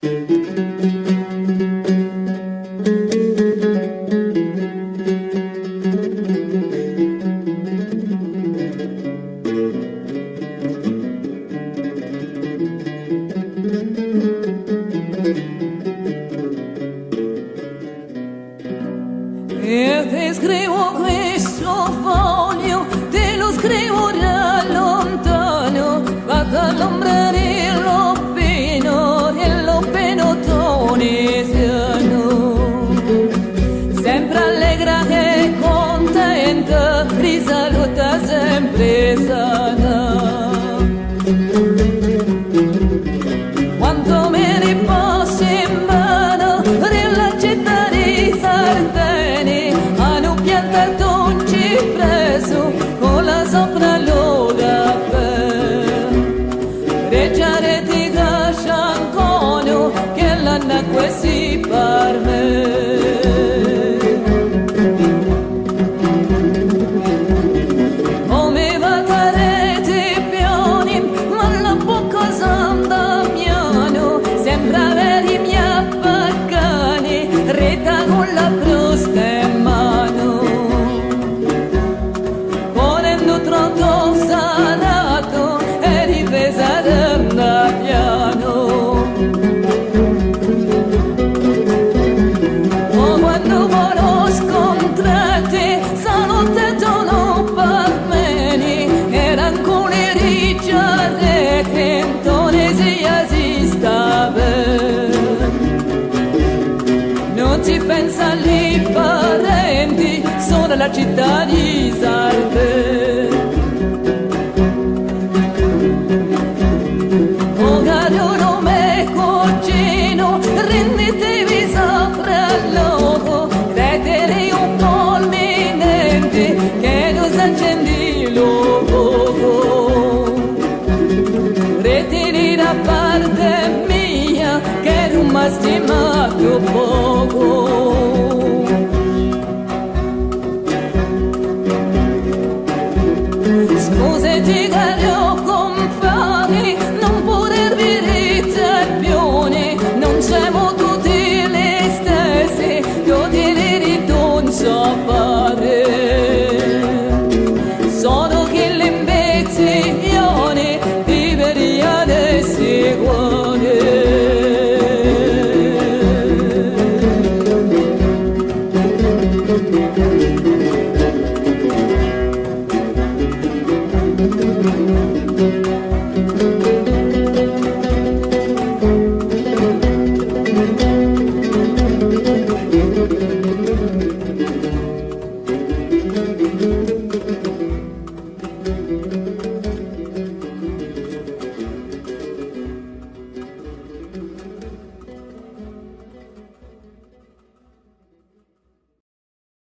E ti scrivo questo foglio, te lo scrivo da lontano, vado all'ombra dello peno tunisiano. Sempre allegra e contenta, risaluta sempre sana. Quanto me ne posso in mano nella città di Sardegna, hanno piantato un cipresso con la sopra lo caffè. Reggiare di Casciancono che l'hanno questi per me. Come va tarete pioni, ma la bocca San Damiano sembra veri mia baccani, retta con la frusta in mano. Volendo troppo salato e ripresa da piano. Oh, quando vorrò scontrate, stanotte non parmeni, erano con le ricciarete, Indonesia si stava. Non si pensa agli parenti, sono la città di Sarde. Oh caro nome cugino, rendetevi sopra l'uomo, credere un po' imminente che non s'accendi lo fuoco. Retiri da parte mia che non mi ha stimato poco.